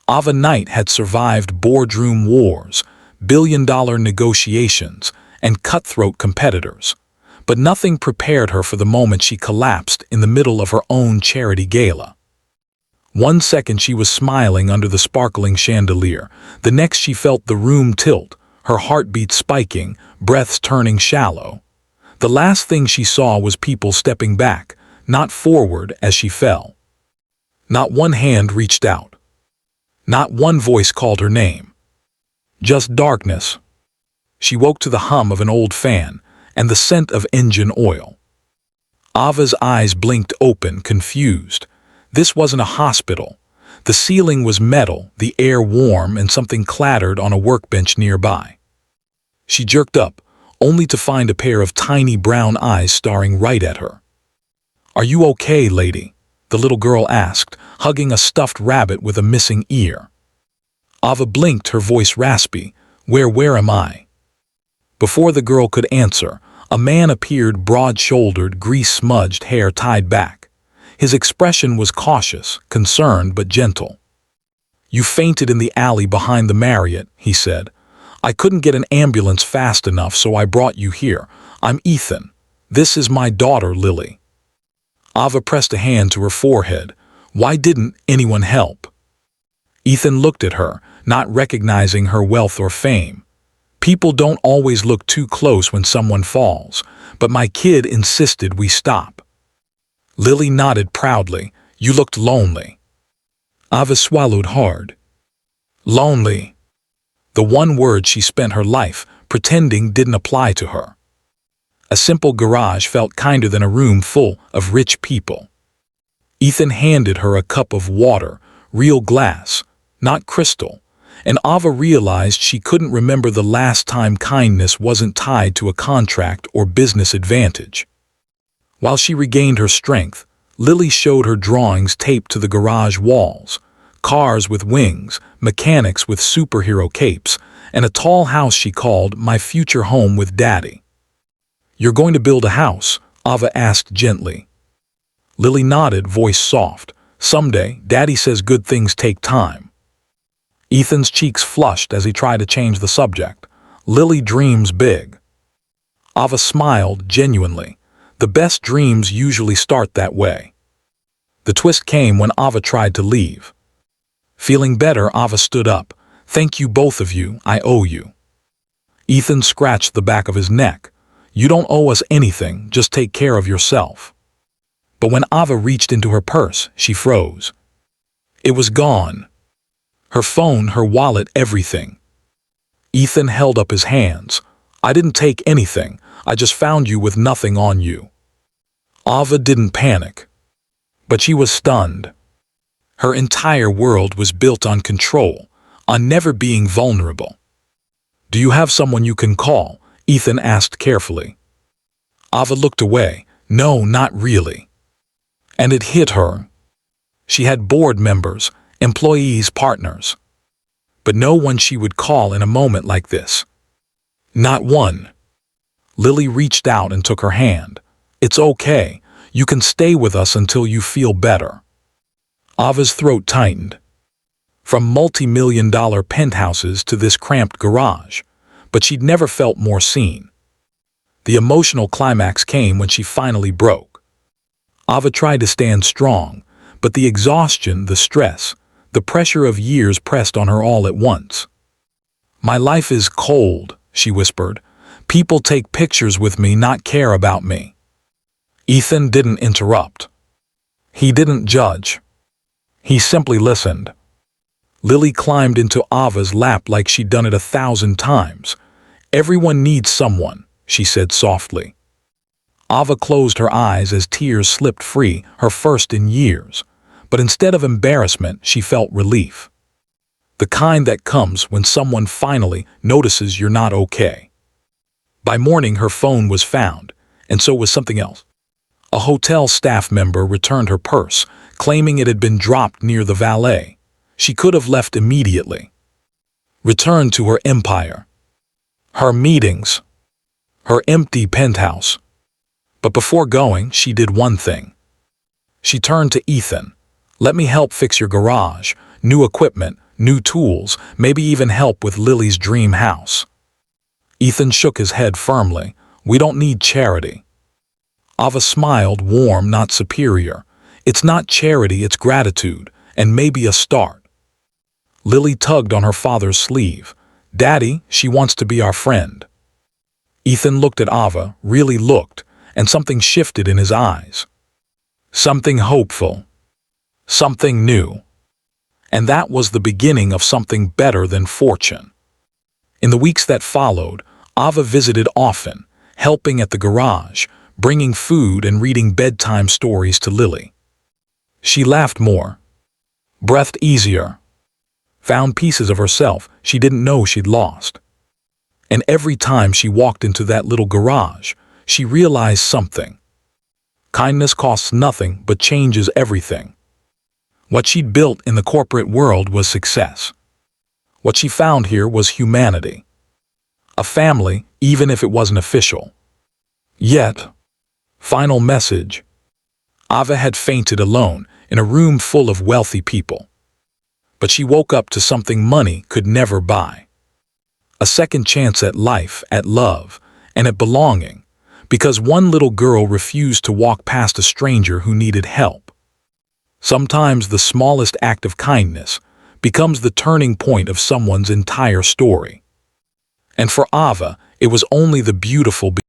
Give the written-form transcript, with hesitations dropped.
Ava Knight had survived boardroom wars, billion-dollar negotiations, and cutthroat competitors. But nothing prepared her for the moment she collapsed in the middle of her own charity gala. One second she was smiling under the sparkling chandelier, the next she felt the room tilt, her heartbeat spiking, breaths turning shallow. The last thing she saw was people stepping back, not forward as she fell. Not one hand reached out. Not one voice called her name. Just darkness. She woke to the hum of an old fan and the scent of engine oil. Ava's eyes blinked open, confused. This wasn't a hospital. The ceiling was metal, the air warm, and something clattered on a workbench nearby. She jerked up, only to find a pair of tiny brown eyes staring right at her. "Are you okay, lady?" the little girl asked, hugging a stuffed rabbit with a missing ear. Ava blinked, her voice raspy. Where am I?" Before the girl could answer, a man appeared, broad-shouldered, grease-smudged, hair tied back. His expression was cautious, concerned, but gentle. "You fainted in the alley behind the Marriott," he said. "I couldn't get an ambulance fast enough, so I brought you here. I'm Ethan. This is my daughter, Lily." Ava pressed a hand to her forehead. Why didn't anyone help? Ethan looked at her, not recognizing her wealth or fame. "People don't always look too close when someone falls, but my kid insisted we stop." Lily nodded proudly. "You looked lonely." Ava swallowed hard. Lonely. The one word she spent her life pretending didn't apply to her. A simple garage felt kinder than a room full of rich people. Ethan handed her a cup of water, real glass, not crystal, and Ava realized she couldn't remember the last time kindness wasn't tied to a contract or business advantage. While she regained her strength, Lily showed her drawings taped to the garage walls, cars with wings, mechanics with superhero capes, and a tall house she called "My Future Home with Daddy." "You're going to build a house?" Ava asked gently. Lily nodded, voice soft. "Someday, Daddy says good things take time." Ethan's cheeks flushed as he tried to change the subject. "Lily dreams big." Ava smiled genuinely. The best dreams usually start that way. The twist came when Ava tried to leave. Feeling better, Ava stood up. "Thank you, both of you. I owe you." Ethan scratched the back of his neck. "You don't owe us anything, just take care of yourself." But when Ava reached into her purse, she froze. It was gone. Her phone, her wallet, everything. Ethan held up his hands. "I didn't take anything. I just found you with nothing on you." Ava didn't panic. But she was stunned. Her entire world was built on control, on never being vulnerable. "Do you have someone you can call?" Ethan asked carefully. Ava looked away. "No, not really." And it hit her. She had board members, employees, partners. But no one she would call in a moment like this. Not one. Lily reached out and took her hand. "It's okay. You can stay with us until you feel better." Ava's throat tightened. From multi-million-dollar penthouses to this cramped garage, but she'd never felt more seen. The emotional climax came when she finally broke. Ava tried to stand strong, but the exhaustion, the stress, the pressure of years pressed on her all at once. "My life is cold," she whispered. "People take pictures with me, not care about me." Ethan didn't interrupt. He didn't judge. He simply listened. Lily climbed into Ava's lap like she'd done it 1,000 times. "Everyone needs someone," she said softly. Ava closed her eyes as tears slipped free, her first in years. But instead of embarrassment, she felt relief. The kind that comes when someone finally notices you're not okay. By morning, her phone was found, and so was something else. A hotel staff member returned her purse, claiming it had been dropped near the valet. She could have left immediately. Returned to her empire. Her meetings. Her empty penthouse. But before going, she did one thing. She turned to Ethan. "Let me help fix your garage. New equipment, new tools, maybe even help with Lily's dream house. Ethan shook his head firmly. We don't need charity. Ava smiled, warm, not superior. It's not charity, it's gratitude, and maybe a start. Lily tugged on her father's sleeve. Daddy, she wants to be our friend. Ethan looked at Ava, really looked, and something shifted in his eyes. Something hopeful. Something new. And that was the beginning of something better than fortune. In the weeks that followed, Ava visited often, helping at the garage, bringing food and reading bedtime stories to Lily. She laughed more, breathed easier, found pieces of herself she didn't know she'd lost. And every time she walked into that little garage, she realized something. Kindness costs nothing but changes everything. What she'd built in the corporate world was success. What she found here was humanity. A family, even if it wasn't official. Yet, final message. Ava had fainted alone in a room full of wealthy people. But she woke up to something money could never buy. A second chance at life, at love, and at belonging, because one little girl refused to walk past a stranger who needed help. Sometimes the smallest act of kindness becomes the turning point of someone's entire story. And for Ava, it was only the beautiful